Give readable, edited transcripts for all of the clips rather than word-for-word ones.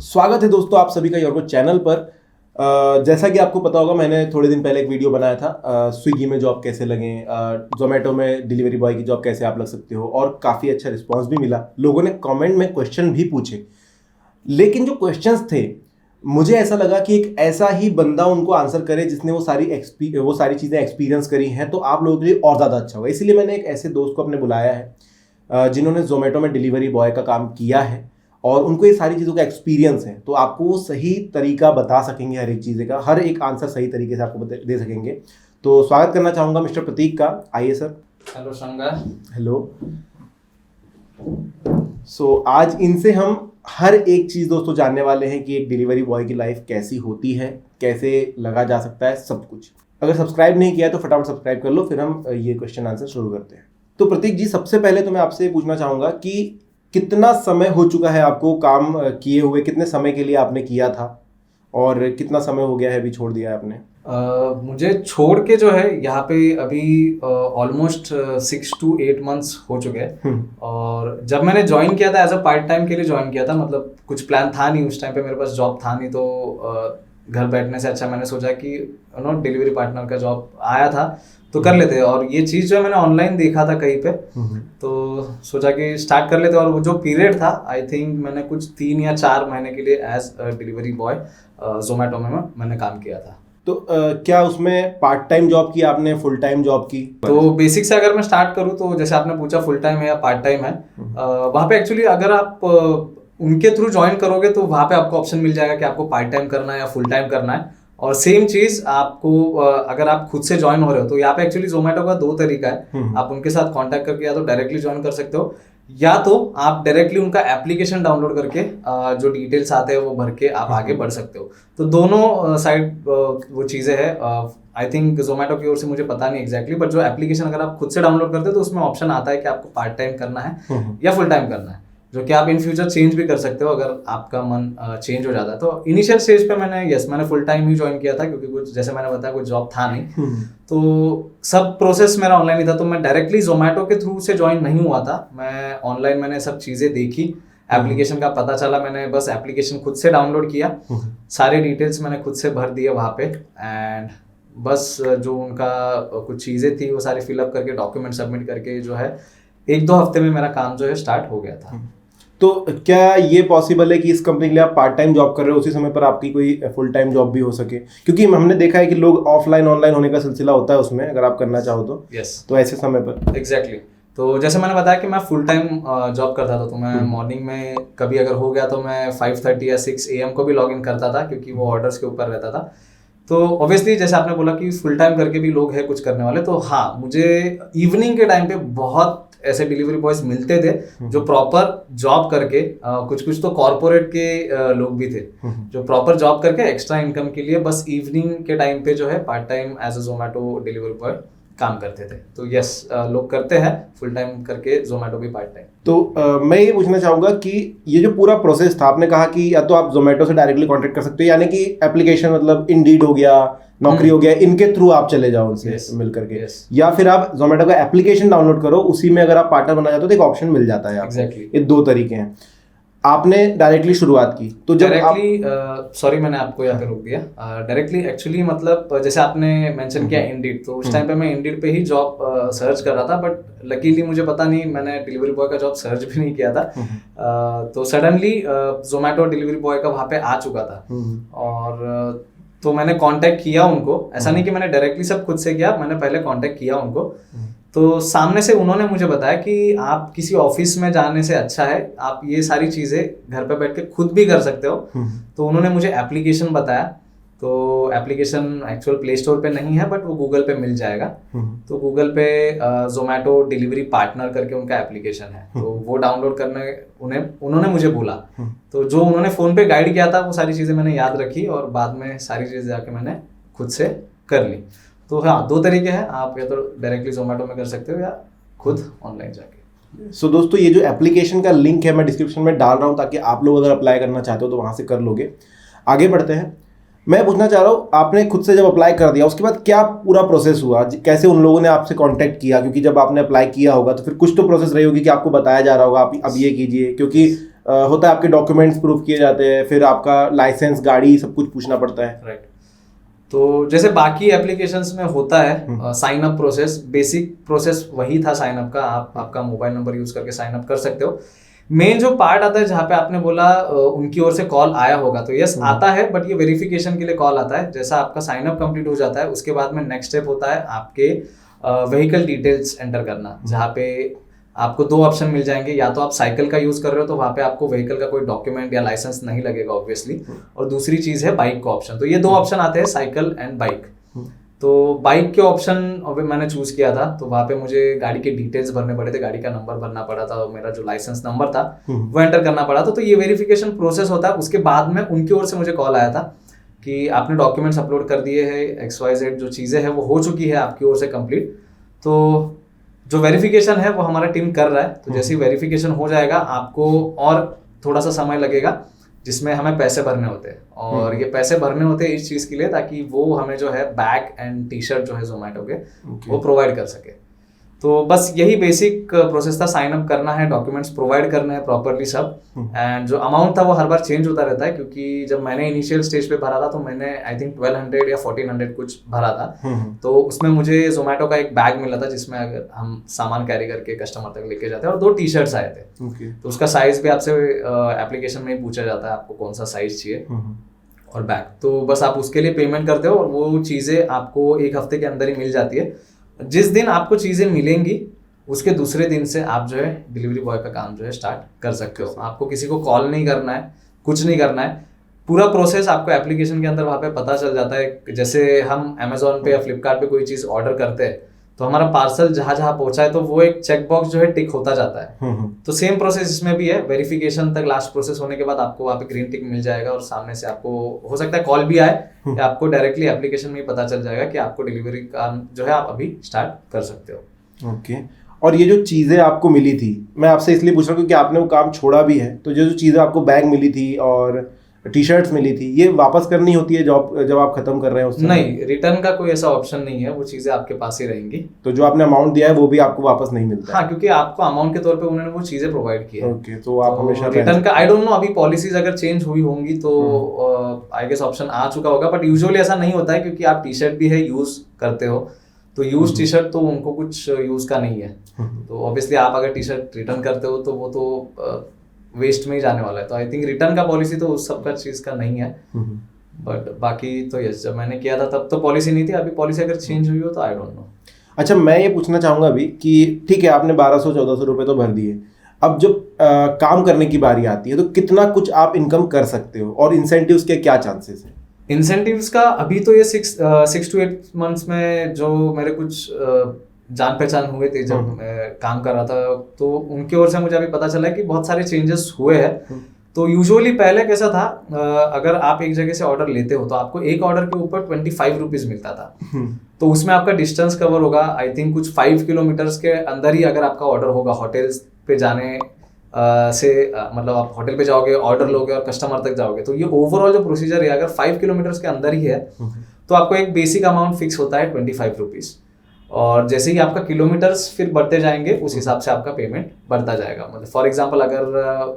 स्वागत है दोस्तों आप सभी का योरको चैनल पर। जैसा कि आपको पता होगा, मैंने थोड़े दिन पहले एक वीडियो बनाया था स्विगी में जॉब कैसे लगें, जोमेटो में डिलीवरी बॉय की जॉब कैसे आप लग सकते हो, और काफ़ी अच्छा रिस्पांस भी मिला। लोगों ने कमेंट में क्वेश्चन भी पूछे, लेकिन जो क्वेश्चंस थे मुझे ऐसा लगा कि एक ऐसा ही बंदा उनको आंसर करे जिसने वो सारी चीज़ें एक्सपीरियंस करी हैं, तो आप लोगों के लिए और ज़्यादा अच्छा होगा। इसीलिए मैंने एक ऐसे दोस्त को अपने बुलाया है जिन्होंने जोमेटो में डिलीवरी बॉय का काम किया है और उनको ये सारी चीज़ों का एक्सपीरियंस है, तो आपको वो सही तरीका बता सकेंगे, हर एक चीज़ का हर एक आंसर सही तरीके से आपको दे सकेंगे। तो स्वागत करना चाहूँगा मिस्टर प्रतीक का। आइए सर। हेलो शंकर। हेलो। सो आज इनसे हम हर एक चीज़ दोस्तों जानने वाले हैं कि एक डिलीवरी बॉय की लाइफ कैसी होती है, कैसे लगा जा सकता है, सब कुछ। अगर सब्सक्राइब नहीं किया है तो फटाफट सब्सक्राइब कर लो, फिर हम ये क्वेश्चन आंसर शुरू करते हैं। तो प्रतीक जी, सबसे पहले तो मैं आपसे पूछना चाहूँगा कि कितना समय हो चुका है आपको काम किए हुए, कितने समय के लिए आपने किया था और कितना समय हो गया है अभी छोड़ दिया है आपने? मुझे छोड़ के जो है यहाँ पे अभी ऑलमोस्ट 6 to 8 months हो चुके हैं। और जब मैंने ज्वाइन किया था एज अ पार्ट टाइम के लिए ज्वाइन किया था, मतलब कुछ प्लान था नहीं उस टाइम पे, मेरे पास जॉब था नहीं, तो घर बैठने से अच्छा मैंने सोचा कि डिलीवरी पार्टनर का जॉब आया था तो कर लेते। और ये चीज़ जो है मैंने ऑनलाइन देखा था कहीं पे, तो सोचा कि स्टार्ट कर लेते। और वो जो पीरियड था, आई थिंक मैंने कुछ 3 या 4 महीने के लिए एज डिलीवरी बॉय जोमेटो में मैंने काम किया था। तो क्या उसमें पार्ट टाइम जॉब की आपने, फुल टाइम जॉब की? तो बेसिक से अगर मैं स्टार्ट करूँ तो जैसे आपने पूछा फुल टाइम है या पार्ट टाइम है, वहाँ पे एक्चुअली अगर आप उनके थ्रू ज्वाइन करोगे तो वहाँ पे आपको ऑप्शन मिल जाएगा कि आपको पार्ट टाइम करना है या फुल टाइम करना है। और सेम चीज आपको अगर आप खुद से ज्वाइन हो रहे हो तो यहाँ पे एक्चुअली जोमेटो का 2 तरीका है। आप उनके साथ कांटेक्ट करके या तो डायरेक्टली ज्वाइन कर सकते हो, या तो आप डायरेक्टली उनका एप्लीकेशन डाउनलोड करके जो डिटेल्स आते हैं वो भर के आप आगे बढ़ सकते हो। तो दोनों साइड वो चीज़ें हैं। आई थिंक जोमेटो की ओर से मुझे पता नहीं एग्जैक्टली, बट जो एप्लीकेशन अगर आप खुद से डाउनलोड करते हो तो उसमें ऑप्शन आता है कि आपको पार्ट टाइम करना है या फुल टाइम करना है, जो कि आप इन फ्यूचर चेंज भी कर सकते हो अगर आपका मन चेंज हो जाता है। तो इनिशियल स्टेज पे मैंने फुल टाइम ही ज्वाइन किया था, क्योंकि कुछ जैसे मैंने बताया कुछ जॉब था नहीं, तो सब प्रोसेस मेरा ऑनलाइन ही था। तो मैं डायरेक्टली जोमेटो के थ्रू से ज्वाइन नहीं हुआ था, मैं ऑनलाइन मैंने सब चीज़ें देखी, एप्लीकेशन का पता चला, मैंने बस एप्लीकेशन खुद से डाउनलोड किया, सारे डिटेल्स मैंने खुद से भर दिए वहाँ पे, एंड बस जो उनका कुछ चीज़ें थी वो सारी फिलअप करके डॉक्यूमेंट सबमिट करके जो है 1-2 हफ्ते में मेरा काम जो है स्टार्ट हो गया था। तो क्या ये पॉसिबल है कि इस कंपनी के लिए आप पार्ट टाइम जॉब कर रहे हो, उसी समय पर आपकी कोई फुल टाइम जॉब भी हो सके? क्योंकि हमने देखा है कि लोग ऑफलाइन ऑनलाइन होने का सिलसिला होता है उसमें, अगर आप करना चाहो तो। यस। तो ऐसे समय पर एग्जैक्टली तो जैसे मैंने बताया कि मैं फुल टाइम जॉब करता था, तो मैं मॉर्निंग में कभी अगर हो गया तो मैं 5:30 या 6 AM को भी लॉग इन करता था, क्योंकि वो ऑर्डर्स के ऊपर रहता था। तो ऑब्वियसली जैसे आपने बोला कि फुल टाइम करके भी लोग हैं कुछ करने वाले, तो हाँ, मुझे इवनिंग के टाइम पे बहुत ऐसे डिलीवरी बॉयज मिलते थे जो प्रॉपर जॉब करके, कुछ तो कॉर्पोरेट के लोग भी थे जो प्रॉपर जॉब करके एक्स्ट्रा इनकम के लिए बस इवनिंग के टाइम पे जो है part time as a Zomato delivery boy काम करते थे। तो यस, लोग करते हैं फुल टाइम करके जोमेटो भी पार्ट टाइम। तो मैं ये पूछना चाहूँगा कि ये जो पूरा प्रोसेस था, आपने कहा कि या तो आप जोमेटो से डायरेक्टली कांटेक्ट कर सकते हो, यानी कि एप्लीकेशन मतलब इंडीड हो गया, नौकरी हो गया, इनके थ्रू आप चले जाओ उनसे मिल करके, या फिर आप जोमेटो का एप्लीकेशन डाउनलोड करो, उसी में अगर आप पार्टनर बनना चाहते हो तो एक ऑप्शन मिल जाता है आपको। ये 2 तरीके हैं। आपने डायरेक्टली शुरुआत की तो जब डायरेक्टली सॉरी मैंने आपको यहाँ पे रोक दिया। डायरेक्टली एक्चुअली मतलब जैसे आपने मेंशन किया इंडीड, तो उस टाइम पे मैं इंडीड पे ही जॉब सर्च कर रहा था, बट लकीली मुझे पता नहीं, मैंने डिलीवरी बॉय का जॉब सर्च भी नहीं किया था। तो सडनली जोमेटो डिलीवरी बॉय का वहाँ पे आ चुका था, और तो मैंने कांटेक्ट किया उनको। ऐसा नहीं कि मैंने डायरेक्टली सब खुद से किया, मैंने पहले कांटेक्ट किया उनको। तो सामने से उन्होंने मुझे बताया कि आप किसी ऑफिस में जाने से अच्छा है आप ये सारी चीज़ें घर पे बैठ के खुद भी कर सकते हो। तो उन्होंने मुझे एप्लीकेशन बताया, तो एप्लीकेशन एक्चुअल प्ले स्टोर पे नहीं है, बट वो गूगल पे मिल जाएगा। तो गूगल पे जोमेटो डिलीवरी पार्टनर करके उनका एप्लीकेशन है, तो वो डाउनलोड करने उन्होंने मुझे बोला। तो जो उन्होंने फ़ोन पे गाइड किया था वो सारी चीज़ें मैंने याद रखी, और बाद में सारी चीज़ें जाके मैंने खुद से कर ली। तो हाँ, 2 तरीके हैं, आप या तो डायरेक्टली जोमेटो में कर सकते हो या खुद ऑनलाइन जाके। सो दोस्तों, ये जो एप्लीकेशन का लिंक है मैं डिस्क्रिप्शन में डाल रहा हूँ, ताकि आप लोग अगर अप्लाई करना चाहते हो तो वहाँ से कर लोगे। आगे बढ़ते हैं। मैं पूछना चाह रहा हूँ, आपने खुद से जब अप्लाई कर दिया उसके बाद क्या पूरा प्रोसेस हुआ, कैसे उन लोगों ने आपसे कांटेक्ट किया? क्योंकि जब आपने अप्लाई किया होगा तो फिर कुछ तो प्रोसेस रही होगी कि आपको बताया जा रहा होगा आप अब ये कीजिए, क्योंकि होता है आपके डॉक्यूमेंट्स प्रूफ किए जाते हैं, फिर आपका लाइसेंस, गाड़ी, सब कुछ पूछना पड़ता है। राइट। तो जैसे बाकी एप्लीकेशंस में होता है sign up process, basic process वही था साइन अप का। आप आपका मोबाइल नंबर यूज करके साइन अप कर सकते हो। मेन जो पार्ट आता है जहाँ पे आपने बोला उनकी ओर से कॉल आया होगा, तो यस आता है, बट ये वेरिफिकेशन के लिए कॉल आता है। जैसा आपका साइन अप कंप्लीट हो जाता है उसके बाद में नेक्स्ट स्टेप होता है आपके व्हीकल डिटेल्स एंटर करना, जहाँ पे आपको दो ऑप्शन मिल जाएंगे। या तो आप साइकिल का यूज कर रहे हो तो वहाँ पे आपको व्हीकल का कोई डॉक्यूमेंट या लाइसेंस नहीं लगेगा ऑब्वियसली, और दूसरी चीज है बाइक का ऑप्शन। तो ये दो ऑप्शन आते हैं, साइकिल एंड बाइक। तो बाइक के ऑप्शन अभी मैंने चूज किया था, तो वहाँ पे मुझे गाड़ी के डिटेल्स भरने पड़े थे, गाड़ी का नंबर भरना पड़ा था, और मेरा जो लाइसेंस नंबर था वो एंटर करना पड़ा था। तो ये वेरिफिकेशन प्रोसेस होता है। उसके बाद में उनकी ओर से मुझे कॉल आया था कि आपने डॉक्यूमेंट्स अपलोड कर दिए हैं, XYZ जो चीज़ें हैं वो हो चुकी है आपकी ओर से कंप्लीट। तो जो वेरिफिकेशन है वो हमारा टीम कर रहा है। तो जैसे वेरिफिकेशन हो जाएगा आपको और थोड़ा सा समय लगेगा, जिसमें हमें पैसे भरने होते हैं। और ये पैसे भरने होते हैं इस चीज़ के लिए ताकि वो हमें जो है बैग एंड टी-शर्ट जो है जोमेटो के वो प्रोवाइड कर सके। तो बस यही बेसिक प्रोसेस था, साइन अप करना है, डॉक्यूमेंट्स प्रोवाइड करना है प्रॉपरली सब। एंड जो अमाउंट था वो हर बार चेंज होता रहता है, क्योंकि जब मैंने इनिशियल स्टेज पे भरा था तो मैंने आई थिंक 1200 या 1400 कुछ भरा था। तो उसमें मुझे जोमेटो का एक बैग मिला था जिसमें अगर हम सामान कैरी करके कस्टमर तक लेके जाते हैं, और 2 टी-शर्ट्स आए थे। तो उसका साइज भी आपसे एप्लीकेशन में ही पूछा जाता है आपको कौन सा साइज चाहिए, और बैग। तो बस आप उसके लिए पेमेंट करते हो और वो चीज़ें आपको 1 हफ्ते के अंदर ही मिल जाती है। जिस दिन आपको चीज़ें मिलेंगी उसके दूसरे दिन से आप जो है डिलीवरी बॉय का काम जो है स्टार्ट कर सकते हो। आपको किसी को कॉल नहीं करना है, कुछ नहीं करना है, पूरा प्रोसेस आपको एप्लीकेशन के अंदर वहाँ पे पता चल जाता है। जैसे हम अमेजोन पे या फ्लिपकार्ट पे कोई चीज़ ऑर्डर करते हैं तो हमारा पार्सल जहाँ जहाँ पहुँचा है तो वो एक चेक बॉक्स जो है टिक होता जाता है। तो सेम प्रोसेस इसमें भी है। वेरिफिकेशन तक लास्ट प्रोसेस होने के बाद आपको वहाँ पे ग्रीन टिक मिल जाएगा, और सामने से आपको हो सकता है कॉल भी आए, या आपको डायरेक्टली एप्लीकेशन में ही पता चल जाएगा कि आपको डिलीवरी काम जो है आप अभी स्टार्ट कर सकते हो। ओके। और ये जो चीज़ें आपको मिली थी, मैं आपसे इसलिए पूछ रहा हूँ क्योंकि आपने वो काम छोड़ा भी है, तो जो चीज़ें आपको बैग मिली थी और टी-शर्ट्स मिली थी, ये वापस करनी होती है जॉब जब आप खत्म कर रहे हैं उससे? नहीं, रिटर्न का कोई ऐसा ऑप्शन नहीं है, वो चीजें आपके पास ही रहेंगी। तो जो आपने अमाउंट दिया है वो भी आपको वापस नहीं मिलता? हाँ, क्योंकि आपको अमाउंट के तौर पे उन्होंने वो चीजें प्रोवाइड की है। ओके, तो आप हमेशा रिटर्न का आई डोंट नो, अभी पॉलिसीज अगर चेंज हुई होंगी तो आई गेस ऑप्शन आ चुका होगा, बट यूजुअली ऐसा नहीं होता है, क्योंकि आप टी-शर्ट भी है यूज करते हो, तो यूज टी-शर्ट तो उनको कुछ यूज का नहीं है। तो ऑब्वियसली आप अगर टी-शर्ट रिटर्न करते हो तो वो तो वेस्ट में ही जाने वाला है। तो आई थिंक रिटर्न का पॉलिसी तो उस सब का चीज का नहीं है, बट बाकी तो यस, जब मैंने किया था तब तो पॉलिसी नहीं थी। अभी पॉलिसी अगर चेंज हुई हो तो आई डोंट नो। अच्छा, मैं ये पूछना चाहूँगा अभी कि ठीक है आपने 1200-1400 रुपये तो भर दिए, अब जब काम करने की बारी आती है तो कितना कुछ आप इनकम कर सकते हो, और इंसेंटिव्स के क्या चांसेस हैं? इंसेंटिव्स का अभी तो ये 6 to 8 मंथ्स में जो मेरे कुछ जान पहचान हुए थे जब मैं काम कर रहा था, तो उनकी ओर से मुझे अभी पता चला है कि बहुत सारे चेंजेस हुए हैं। तो यूजुअली पहले कैसा था, अगर आप एक जगह से ऑर्डर लेते हो तो आपको एक ऑर्डर के ऊपर 25 रुपीज मिलता था। तो उसमें आपका डिस्टेंस कवर होगा, आई थिंक कुछ 5 किलोमीटर्स के अंदर ही अगर आपका ऑर्डर होगा, होटल्स पे जाने मतलब आप होटल पे जाओगे, ऑर्डर लोगे और कस्टमर तक जाओगे, तो ये ओवरऑल जो प्रोसीजर है अगर 5 किलोमीटर्स के अंदर ही है तो आपको एक बेसिक अमाउंट फिक्स होता है 25 रुपीज। और जैसे ही आपका किलोमीटर्स फिर बढ़ते जाएंगे उस हिसाब से आपका पेमेंट बढ़ता जाएगा। मतलब फॉर एग्जांपल अगर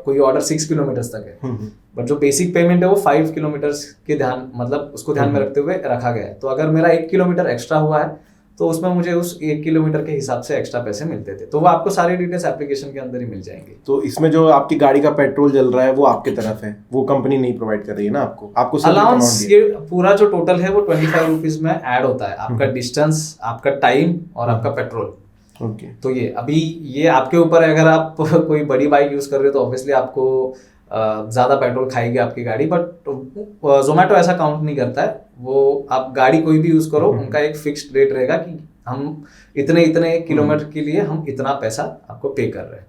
कोई ऑर्डर 6 किलोमीटर्स तक है, बट जो बेसिक पेमेंट है वो 5 किलोमीटर्स के ध्यान मतलब उसको ध्यान में रखते हुए रखा गया है। तो अगर मेरा 1 किलोमीटर एक्स्ट्रा हुआ है तो उसमें मुझे उस 1 किलोमीटर के हिसाब से एक्स्ट्रा पैसे मिलते थे। तो वो आपको सारी डिटेल्स एप्लीकेशन के अंदर ही मिल जाएंगे। तो इसमें जो आपकी गाड़ी का पेट्रोल जल रहा है वो आपके तरफ है, वो कंपनी नहीं प्रोवाइड कर रही है ना आपको अलाउंस ये पूरा जो टोटल है वो 25 रुपीज में ऐड होता है, आपका डिस्टेंस, आपका टाइम और आपका पेट्रोल। ओके। तो ये अभी ये आपके ऊपर है, अगर आप कोई बड़ी बाइक यूज कर रहे हो तो ऑब्वियसली आपको ज्यादा पेट्रोल खाएगी आपकी गाड़ी, बट जोमेटो ऐसा काउंट नहीं करता है। वो आप गाड़ी कोई भी यूज करो, उनका एक फिक्स्ड रेट रहेगा कि हम इतने किलोमीटर के लिए हम इतना पैसा आपको पे कर रहे हैं।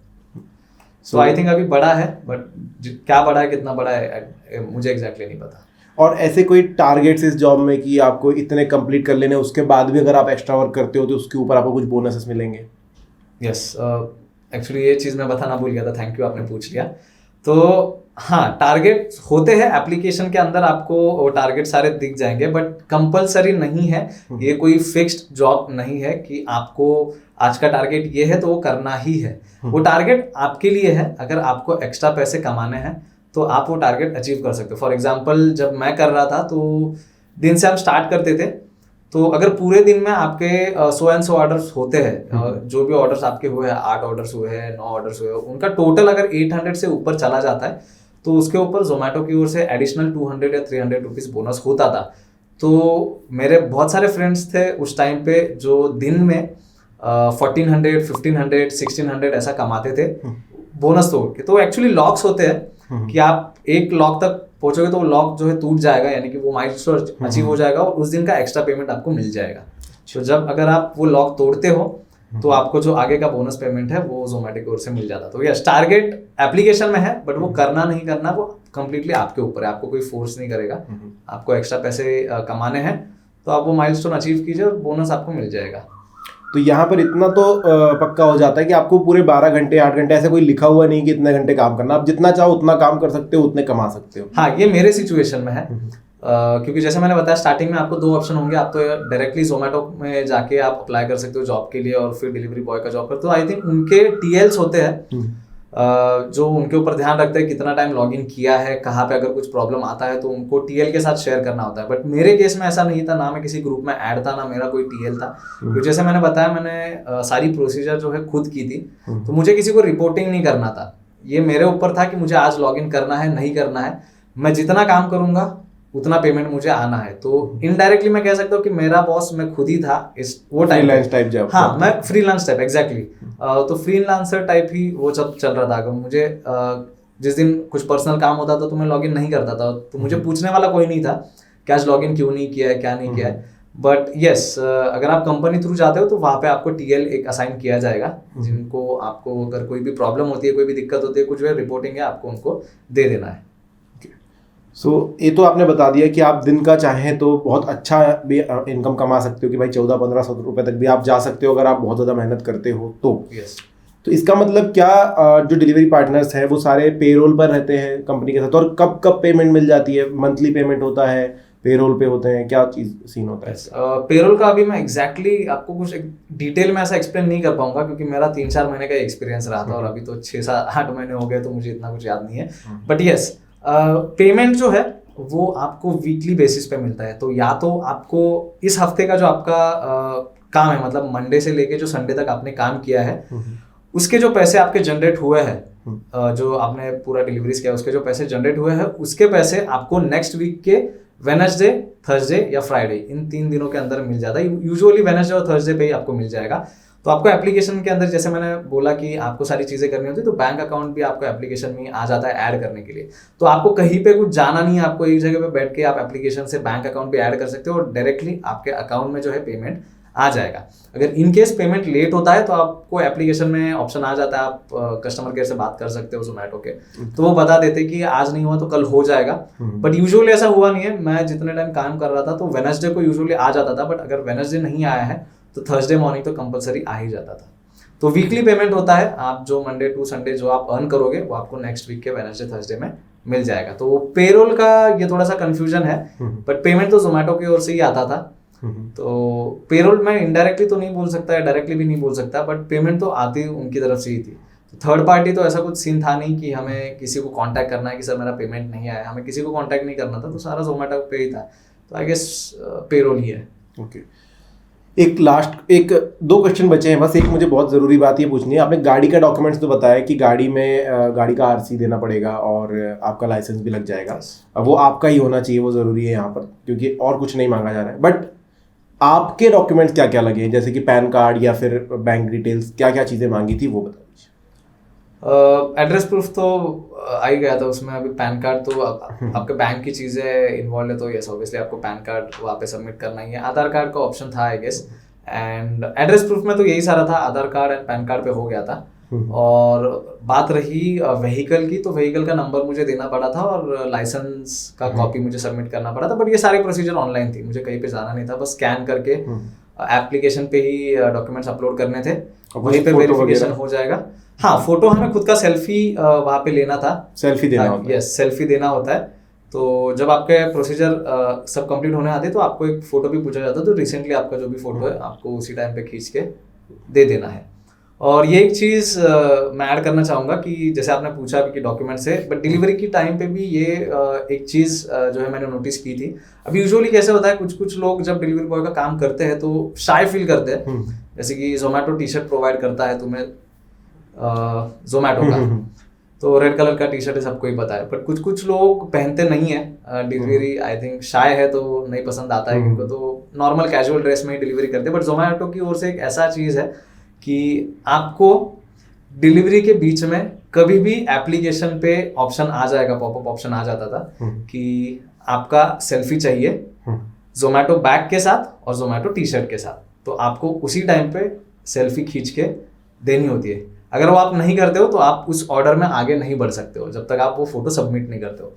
सो आई थिंक अभी बड़ा है, बट क्या बड़ा है कितना बड़ा है मुझे एग्जैक्टली नहीं पता। और ऐसे कोई टारगेट्स इस जॉब में कि आपको इतने कंप्लीट कर लेने, उसके बाद भी अगर आप एक्स्ट्रा वर्क करते हो तो उसके ऊपर आपको कुछ बोनसेस मिलेंगे? यस, एक्चुअली ये चीज़ मैं बताना भूल गया था, थैंक यू आपने पूछ लिया। तो हाँ, टारगेट होते हैं एप्लीकेशन के अंदर, आपको वो टारगेट सारे दिख जाएंगे, बट कंपलसरी नहीं है। ये कोई फिक्स्ड जॉब नहीं है कि आपको आज का टारगेट ये है तो वो करना ही है। वो टारगेट आपके लिए है। अगर आपको एक्स्ट्रा पैसे कमाने हैं तो आप वो टारगेट अचीव कर सकते हो। फॉर एग्जाम्पल, जब मैं कर रहा था तो दिन से हम स्टार्ट करते थे, तो अगर पूरे दिन में आपके 100 एंड 100 ऑर्डर्स होते हैं, जो भी ऑर्डर्स आपके हुए हैं, 8 ऑर्डर्स हुए हैं, 9 ऑर्डर्स हुए हैं, उनका टोटल अगर 800 से ऊपर चला जाता है तो उसके ऊपर जोमेटो की ओर से एडिशनल 200 या 300 रुपीज बोनस होता था। तो मेरे बहुत सारे फ्रेंड्स थे उस टाइम पे जो दिन में 1400, 1500, 1600 ऐसा कमाते थे बोनस तोड़ के। तो एक्चुअली लॉक्स होते हैं कि आप एक लॉक तक पहुंचोगे तो वो लॉक जो है टूट जाएगा, यानी कि वो माइलस्टोन अचीव हो जाएगा और उस दिन का एक्स्ट्रा पेमेंट आपको मिल जाएगा। तो जब अगर आप वो लॉक तोड़ते हो तो आपको जो आगे का बोनस पेमेंट है वो जोमेटो की ओर से मिल जाता। तो यस, टारगेट एप्लीकेशन में है, बट वो करना नहीं करना वो कंप्लीटली आपके ऊपर है। आपको कोई फोर्स नहीं करेगा। आपको एक्स्ट्रा पैसे कमाने हैं तो आप वो माइलस्टोन अचीव कीजिए और बोनस आपको मिल जाएगा। तो यहाँ पर इतना तो पक्का हो जाता है कि आपको पूरे 12 घंटे 8 घंटे ऐसे कोई लिखा हुआ नहीं कि इतने घंटे काम करना। आप जितना चाहो उतना काम कर सकते हो, उतने कमा सकते हो। हाँ, ये मेरे सिचुएशन में है। क्योंकि जैसे मैंने बताया स्टार्टिंग में आपको 2 ऑप्शन होंगे। आप तो डायरेक्टली जोमेटो में जाके आप अप्लाई कर सकते हो जॉब के लिए और फिर डिलीवरी बॉय का जॉब कर। तो आई थिंक उनके टीएल्स होते हैं जो उनके ऊपर ध्यान रखते हैं कितना टाइम लॉगिन किया है, कहाँ पे अगर कुछ प्रॉब्लम आता है तो उनको टीएल के साथ शेयर करना होता है। बट मेरे केस में ऐसा नहीं था, ना मैं किसी ग्रुप में ऐड था, ना मेरा कोई टीएल था। तो जैसे मैंने बताया, मैंने सारी प्रोसीजर जो है खुद की थी, तो मुझे किसी को रिपोर्टिंग नहीं करना था। ये मेरे ऊपर था कि मुझे आज लॉगिन करना है, नहीं करना है। मैं जितना काम करूंगा उतना पेमेंट मुझे आना है। तो इनडायरेक्टली मैं कह सकता हूँ कि मेरा बॉस मैं खुद ही था इस वो फ्रीलांस टाइप जॉब। हाँ, मैं फ्रीलांस टाइप, एग्जैक्टली। तो फ्रीलांसर टाइप ही वो सब चल रहा था। अगर मुझे जिस दिन कुछ पर्सनल काम होता था तो मैं लॉगिन नहीं करता था, तो मुझे पूछने वाला कोई नहीं था कि आज लॉगिन क्यों नहीं किया है, क्या नहीं किया है। बट यस, अगर आप कंपनी थ्रू जाते हो तो वहाँ पे आपको टीएल एक असाइन किया जाएगा, जिनको आपको अगर कोई भी प्रॉब्लम होती है, कोई भी दिक्कत होती है, कुछ भी रिपोर्टिंग है, आपको उनको दे देना है। सो ये तो आपने बता दिया कि आप दिन का चाहें तो बहुत अच्छा भी इनकम कमा सकते हो कि भाई 1400-1500 रुपए तक भी आप जा सकते हो अगर आप बहुत ज़्यादा मेहनत करते हो तो। यस। तो इसका मतलब क्या जो डिलीवरी पार्टनर्स हैं वो सारे पेरोल पर रहते हैं कंपनी के साथ, और कब कब पेमेंट मिल जाती है? मंथली पेमेंट होता है, पेरोल पे होते हैं, क्या चीज सीन होता है? पेरोल का अभी मैं एग्जैक्टली आपको कुछ डिटेल में ऐसा एक्सप्लेन नहीं कर पाऊंगा, क्योंकि मेरा 3-4 महीने का एक्सपीरियंस रहा था और अभी तो 6-8 महीने हो गए, तो मुझे इतना कुछ याद नहीं है। बट यस, पेमेंट जो है वो आपको वीकली बेसिस पे मिलता है। तो या तो आपको इस हफ्ते का जो आपका काम है, मतलब मंडे से लेके जो संडे तक आपने काम किया है, उसके जो पैसे आपके जनरेट हुए हैं, जो आपने पूरा डिलीवरीज किया उसके जो पैसे जनरेट हुए हैं, उसके पैसे आपको नेक्स्ट वीक के वेडनेसडे, थर्सडे या फ्राइडे, इन 3 दिनों के अंदर मिल जाता है। यूजुअली वेडनेसडे और थर्सडे पे ही आपको मिल जाएगा। तो आपको एप्लीकेशन के अंदर, जैसे मैंने बोला कि आपको सारी चीजें करनी होती है, तो बैंक अकाउंट भी आपको एप्लीकेशन में आ जाता है ऐड करने के लिए। तो आपको कहीं पे कुछ जाना नहीं है, आपको एक जगह पे बैठ के आप एप्लीकेशन से बैंक अकाउंट भी ऐड कर सकते हो और डायरेक्टली आपके अकाउंट में जो है पेमेंट आ जाएगा। अगर इन केस पेमेंट लेट होता है तो आपको एप्लीकेशन में ऑप्शन आ जाता है, आप कस्टमर केयर से बात कर सकते हो जोमेटो के, तो वो बता देते कि आज नहीं हुआ तो कल हो जाएगा। बट यूजुअली ऐसा हुआ नहीं है। मैं जितने टाइम काम कर रहा था तो वेडनेसडे को यूजुअली आ जाता था, बट अगर वेडनेसडे नहीं आया है तो थर्सडे मॉर्निंग तो कंपलसरी आ ही जाता था। तो वीकली पेमेंट होता है। आप जो मंडे टू संडे जो आप अर्न करोगे वो आपको नेक्स्ट वीक के वेडनेसडे थर्सडे में मिल जाएगा। तो पेरोल का ये थोड़ा सा कंफ्यूजन है, बट पेमेंट तो जोमेटो की ओर से ही आता था। तो पेरोल मैं इनडायरेक्टली तो नहीं बोल सकता है, डायरेक्टली भी नहीं बोल सकता, बट पेमेंट तो आती उनकी तरफ से ही थी। तो थर्ड पार्टी तो ऐसा कुछ सीन था नहीं कि हमें किसी को कांटेक्ट करना है कि सर मेरा पेमेंट नहीं आया, हमें किसी को कांटेक्ट नहीं करना था, तो सारा जोमेटो पे ही था। तो आई गेस पेरोल ही है। ओके, एक 2 क्वेश्चन बचे हैं बस। एक मुझे बहुत ज़रूरी बात ये पूछनी है, आपने गाड़ी का डॉक्यूमेंट्स तो बताया कि गाड़ी में गाड़ी का आरसी देना पड़ेगा और आपका लाइसेंस भी लग जाएगा। अब वो आपका ही होना चाहिए, वो ज़रूरी है यहाँ पर, क्योंकि और कुछ नहीं मांगा जा रहा है। बट आपके डॉक्यूमेंट्स क्या क्या लगे, जैसे कि पैन कार्ड या फिर बैंक डिटेल्स, क्या क्या चीज़ें मांगी थी वो बता दीजिए। एड्रेस प्रूफ तो आ ही गया था उसमें। अभी पैन कार्ड तो आपके बैंक की चीज़ें इन्वॉल्व है, तो यस ऑब्वियसली आपको पैन कार्ड वहाँ पे सबमिट करना ही है। आधार कार्ड का ऑप्शन था I guess, and address proof में तो यही सारा था, Aadhaar card and PAN card पे हो गया था। और बात रही व्हीकल की, तो व्हीकल का नंबर मुझे देना पड़ा था और लाइसेंस का कॉपी मुझे सबमिट करना पड़ा था। बट ये सारी प्रोसीजर ऑनलाइन थी, मुझे कहीं पे जाना नहीं था, बस स्कैन करके एप्लीकेशन पे ही डॉक्यूमेंट्स अपलोड करने थे, वहीं पे वेरिफिकेशन हो जाएगा। हाँ, फोटो हमें खुद का सेल्फी वहाँ पे लेना था। सेल्फी देना होता है। यस, सेल्फी देना होता है। तो जब आपके प्रोसीजर सब कंप्लीट होने आते तो आपको एक फोटो भी पूछा जाता है, तो रिसेंटली आपका जो भी फोटो है आपको उसी टाइम पे खींच के दे देना है। और ये एक चीज़ मैं ऐड करना चाहूँगा कि जैसे आपने पूछा भी कि डॉक्यूमेंट से, बट डिलीवरी की टाइम पे भी ये एक चीज़ जो है मैंने नोटिस की थी। अब यूजुअली कैसे होता है, कुछ कुछ लोग जब डिलीवरी बॉय का काम करते हैं तो शाय फील करते हैं। जैसे कि जोमेटो टी शर्ट प्रोवाइड करता है तुम्हें, जोमेटो का, तो रेड कलर का टी शर्ट है, सबको ही पता है, बट कुछ कुछ लोग पहनते नहीं है डिलीवरी। आई थिंक शाय है तो नहीं पसंद आता है उनको, तो नॉर्मल कैजुअल ड्रेस में ही डिलीवरी करते हैं। बट जोमेटो की ओर से एक ऐसा चीज़ है कि आपको डिलीवरी के बीच में कभी भी एप्लीकेशन पे ऑप्शन आ जाएगा, पॉपअप ऑप्शन आ जाता था कि आपका सेल्फी चाहिए जोमेटो बैग के साथ और जोमेटो टी शर्ट के साथ, तो आपको उसी टाइम पे सेल्फी खींच के देनी होती है। अगर वो आप नहीं करते हो तो आप उस ऑर्डर में आगे नहीं बढ़ सकते हो जब तक आप वो फोटो सबमिट नहीं करते हो।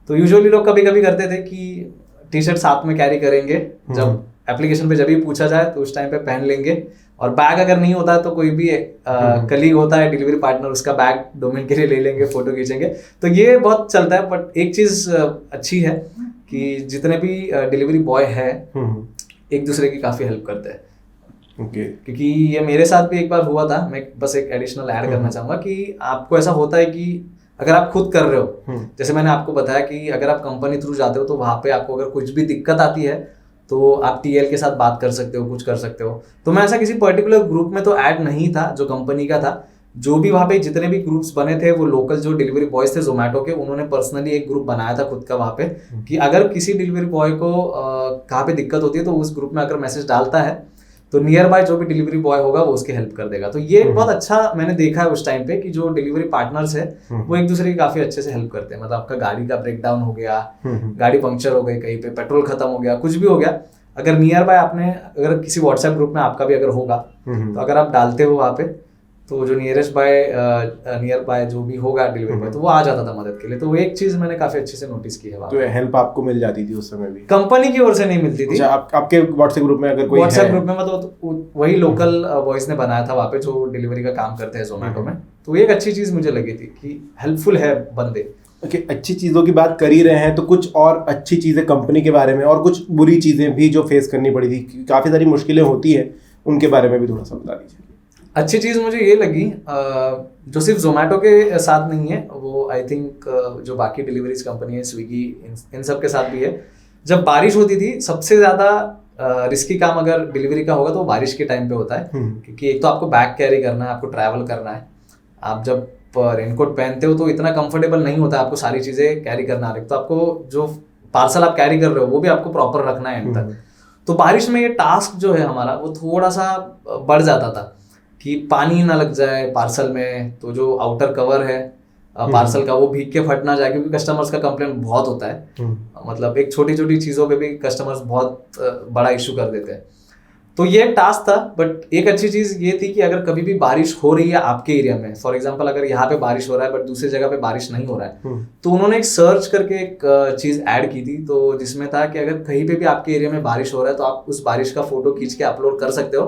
तो यूजुअली लोग कभी कभी करते थे कि टी शर्ट साथ में कैरी करेंगे, जब एप्लीकेशन पे जब भी पूछा जाए तो उस टाइम पे पहन लेंगे, और बैग अगर नहीं होता है तो कोई भी कलीग होता है डिलीवरी पार्टनर, उसका बैग 2 मिनट के लिए ले लेंगे, फोटो खींचेंगे। तो ये बहुत चलता है। बट एक चीज़ अच्छी है कि जितने भी डिलीवरी बॉय है एक दूसरे की काफ़ी हेल्प करते हैं। क्योंकि ये मेरे साथ भी एक बार हुआ था। मैं बस एक एडिशनल ऐड करना चाहूँगा कि आपको ऐसा होता है कि अगर आप खुद कर रहे हो, जैसे मैंने आपको बताया कि अगर आप कंपनी थ्रू जाते हो तो वहाँ पे आपको अगर कुछ भी दिक्कत आती है तो आप टीएल के साथ बात कर सकते हो, कुछ कर सकते हो। तो मैं ऐसा किसी पर्टिकुलर ग्रुप में तो ऐड नहीं था जो कंपनी का था। जो भी वहाँ पे जितने भी ग्रुप्स बने थे वो लोकल जो डिलीवरी बॉयज थे जोमेटो के, उन्होंने पर्सनली एक ग्रुप बनाया था खुद का वहाँ पे कि अगर किसी डिलीवरी बॉय को कहाँ पे दिक्कत होती है तो उस ग्रुप में अगर मैसेज डालता है तो नियर बाय जो भी डिलीवरी बॉय होगा वो उसकी हेल्प कर देगा। तो ये बहुत अच्छा मैंने देखा है उस टाइम पे कि जो डिलीवरी पार्टनर्स है वो एक दूसरे की काफी अच्छे से हेल्प करते हैं। मतलब आपका गाड़ी का ब्रेक डाउन हो गया, गाड़ी पंक्चर हो गई, कहीं पे पेट्रोल खत्म हो गया, कुछ भी हो गया, अगर नियर बाय आपने अगर किसी व्हाट्सएप ग्रुप में आपका भी अगर होगा तो अगर आप डालते हो वहाँ पे तो जो नियर बाय जो भी होगा डिलीवरी बॉय तो वो आ जाता था मदद के लिए। तो वो एक चीज मैंने काफी अच्छे से नोटिस की है। तो हेल्प आपको मिल जाती थी उस समय भी? कंपनी की ओर से नहीं मिलती थी। आपके व्हाट्सएप ग्रुप में अगर कोई व्हाट्सएप ग्रुप में मतलब वही लोकल बॉयज ने बनाया था वहाँ पे जो डिलीवरी का काम करते हैं जोमेटो में। तो एक अच्छी चीज मुझे लगी थी कि हेल्पफुल है बंदे। अच्छी चीज़ों की बात कर ही रहे हैं तो कुछ और अच्छी चीज़ें कंपनी के बारे में और कुछ बुरी चीज़ें भी जो फेस करनी पड़ी थी, काफ़ी सारी मुश्किलें होती हैं, उनके बारे में भी थोड़ा सा बता दीजिए। अच्छी चीज़ मुझे ये लगी जो सिर्फ जोमेटो के साथ नहीं है, वो आई थिंक जो बाकी डिलीवरीज कंपनी है, स्विगी, इन सब के साथ भी है। जब बारिश होती थी सबसे ज़्यादा रिस्की काम अगर डिलीवरी का होगा तो बारिश के टाइम पे होता है, क्योंकि एक तो आपको बैग कैरी करना है, आपको ट्रैवल करना है। आप जब रेनकोट पहनते हो तो इतना कंफर्टेबल नहीं होता, आपको सारी चीज़ें कैरी करना है। तो आपको जो पार्सल आप कैरी कर रहे हो वो भी आपको प्रॉपर रखना है एंड तक। तो बारिश में ये टास्क जो है हमारा वो थोड़ा सा बढ़ जाता था कि पानी ना लग जाए पार्सल में, तो जो आउटर कवर है पार्सल का वो भीग के फट ना जाए, क्योंकि कस्टमर्स का कंप्लेंट बहुत होता है। मतलब एक छोटी छोटी चीज़ों पे भी कस्टमर्स बहुत बड़ा इशू कर देते हैं। तो ये एक टास्क था। बट एक अच्छी चीज़ ये थी कि अगर कभी भी बारिश हो रही है आपके एरिया में, फॉर एग्जांपल अगर यहाँ पे बारिश हो रहा है बट दूसरी जगह पे बारिश नहीं हो रहा है, तो उन्होंने एक सर्च करके एक चीज़ ऐड की थी, तो जिसमें था कि अगर कहीं पे भी आपके एरिया में बारिश हो रहा है तो आप उस बारिश का फोटो खींच के अपलोड कर सकते हो।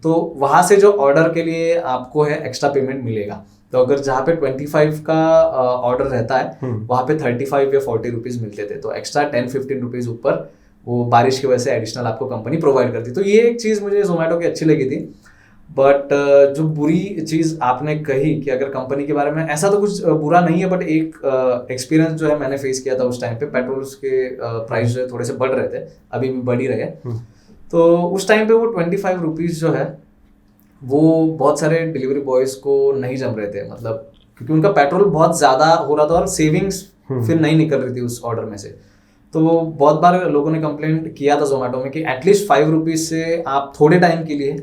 तो वहाँ से जो ऑर्डर के लिए आपको है एक्स्ट्रा पेमेंट मिलेगा। तो अगर जहाँ पे 25 का ऑर्डर रहता है वहाँ पे 35 या 40 रुपीज़ मिलते थे, तो एक्स्ट्रा 10-15 रुपीज़ ऊपर वो बारिश की वजह से एडिशनल आपको कंपनी प्रोवाइड करती। तो ये एक चीज़ मुझे जोमेटो की अच्छी लगी थी। बट जो बुरी चीज़ आपने कही कि अगर कंपनी के बारे में, ऐसा तो कुछ बुरा नहीं है, बट एक एक्सपीरियंस जो है मैंने फेस किया था उस टाइम पे, पेट्रोल के प्राइस जो है थोड़े से बढ़ रहे थे, अभी भी बढ़ ही रहे। तो उस टाइम पे वो 25 रुपीज़ जो है वो बहुत सारे डिलीवरी बॉयज़ को नहीं जम रहे थे, मतलब क्योंकि उनका पेट्रोल बहुत ज़्यादा हो रहा था और सेविंग्स फिर नहीं निकल रही थी उस ऑर्डर में से। तो बहुत बार लोगों ने कंप्लेंट किया था जोमेटो में कि एटलीस्ट 5 रुपीज़ से आप थोड़े टाइम के लिए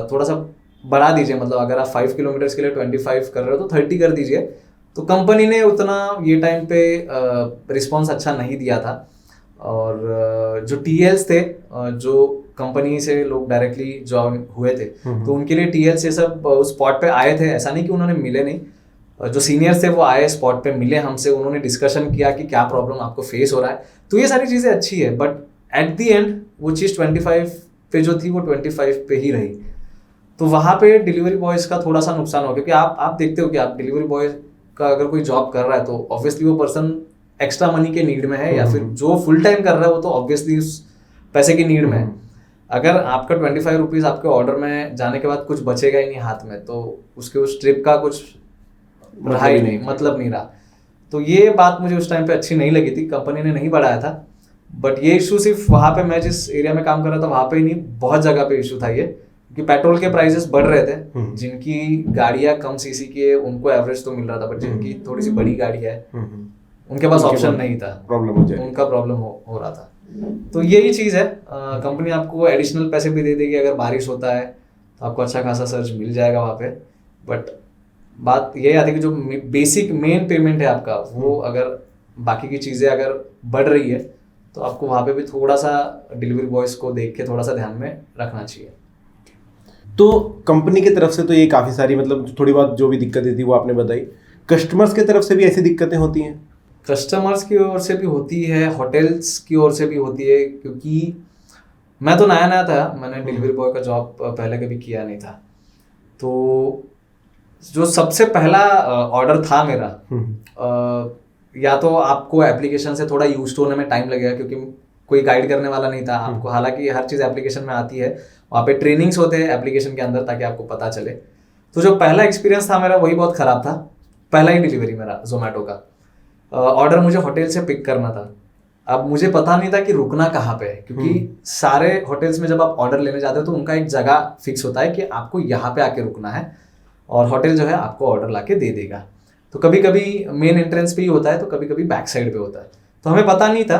थोड़ा सा बढ़ा दीजिए। मतलब अगर आप 5 किलोमीटर्स के लिए 25 कर रहे हो तो 30 कर दीजिए। तो कंपनी ने उतना ये टाइम पे रिस्पॉन्स अच्छा नहीं दिया था। और जो टीएल्स थे, जो कंपनी से लोग डायरेक्टली ज्वाइन हुए थे, तो उनके लिए टीएल्स ये सब उस स्पॉट पे आए थे। ऐसा नहीं कि उन्होंने मिले नहीं, जो सीनियर्स थे वो आए स्पॉट पे, मिले हमसे, उन्होंने डिस्कशन किया कि क्या प्रॉब्लम आपको फेस हो रहा है। तो ये सारी चीज़ें अच्छी है। बट एट दी एंड वो चीज़ 25 पे जो थी वो 25 पे ही रही। तो वहाँ पे डिलीवरी बॉयज़ का थोड़ा सा नुकसान हो, क्योंकि आप देखते हो कि आप डिलीवरी बॉय का अगर कोई जॉब कर रहा है तो ऑब्वियसली वो पर्सन एक्स्ट्रा मनी के नीड में है, या फिर जो फुल टाइम कर रहा है वो तो ऑब्वियसली उस पैसे की नीड में है। अगर आपका 25 रुपीज़ आपके ऑर्डर में जाने के बाद कुछ बचेगा ही नहीं हाथ में, तो उसके उस ट्रिप का कुछ रहा ही नहीं, मतलब नहीं रहा। तो ये बात मुझे उस टाइम पे अच्छी नहीं लगी थी, कंपनी ने नहीं बढ़ाया था। बट ये इशू सिर्फ वहाँ पे, मैं जिस एरिया में काम कर रहा था वहाँ पे ही नहीं, बहुत जगह पे इशू था ये, कि पेट्रोल के प्राइसेस बढ़ रहे थे। जिनकी गाड़ियाँ कम सीसी की है उनको एवरेज तो मिल रहा था, बट जिनकी थोड़ी सी बड़ी गाड़ी है उनके पास ऑप्शन नहीं था, प्रॉब्लम हो जाए, उनका प्रॉब्लम हो रहा था। तो यही चीज़ है, कंपनी आपको एडिशनल पैसे भी दे देगी अगर बारिश होता है तो आपको अच्छा खासा सर्च मिल जाएगा वहाँ पे। बट बात यही आती है कि जो बेसिक मेन पेमेंट है आपका, वो अगर बाकी की चीज़ें अगर बढ़ रही है तो आपको वहाँ पे भी थोड़ा सा डिलीवरी बॉयज़ को देख के थोड़ा सा ध्यान में रखना चाहिए। तो कंपनी की तरफ से तो ये काफ़ी सारी, मतलब थोड़ी बहुत जो भी दिक्कतें थी वो आपने बताई, कस्टमर्स की तरफ से भी ऐसी दिक्कतें होती हैं? कस्टमर्स की ओर से भी होती है, होटल्स की ओर से भी होती है, क्योंकि मैं तो नया नया था, मैंने डिलीवरी बॉय का जॉब पहले कभी किया नहीं था। तो जो सबसे पहला ऑर्डर था मेरा, या तो आपको एप्लीकेशन से थोड़ा यूज होने में टाइम लगेगा, क्योंकि कोई गाइड करने वाला नहीं था आपको। हालांकि हर चीज़ एप्लीकेशन में आती है, वहाँ पे ट्रेनिंग्स होते हैं एप्लीकेशन के अंदर ताकि आपको पता चले। तो जो पहला एक्सपीरियंस था मेरा वही बहुत ख़राब था, पहला ही डिलीवरी मेरा जोमेटो का। ऑर्डर मुझे होटल से पिक करना था। अब मुझे पता नहीं था कि रुकना कहाँ पे है, क्योंकि सारे होटल्स में जब आप ऑर्डर लेने जाते हो तो उनका एक जगह फिक्स होता है कि आपको यहाँ पे आके रुकना है, और होटल जो है आपको ऑर्डर लाके दे देगा। तो कभी कभी मेन एंट्रेंस पे ही होता है, तो कभी कभी बैक साइड पे होता है। तो हमें पता नहीं था,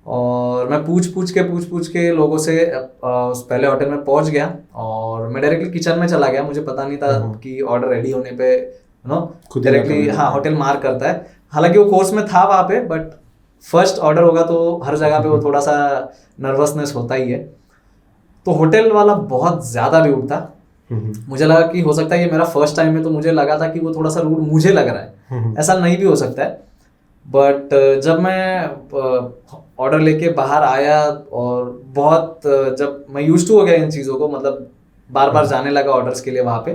और मैं पूछ के लोगों से उस पहले होटल में पहुंच गया, और मैं डायरेक्टली किचन में चला गया। मुझे पता नहीं था कि ऑर्डर रेडी होने पे डायरेक्टली होटल मार्क करता है। हालांकि वो कोर्स में था वहाँ पे, बट फर्स्ट ऑर्डर होगा तो हर जगह पे वो थोड़ा सा नर्वसनेस होता ही है। तो होटल वाला बहुत ज़्यादा रूड था। मुझे लगा कि हो सकता है ये मेरा फर्स्ट टाइम है, तो मुझे लगा था कि वो थोड़ा सा रूड मुझे लग रहा है, ऐसा नहीं भी हो सकता है। बट जब मैं ऑर्डर लेके बाहर आया, और बहुत जब मैं यूज्ड टू हो गया इन चीज़ों को, मतलब बार बार जाने लगा ऑर्डर्स के लिए वहाँ पे,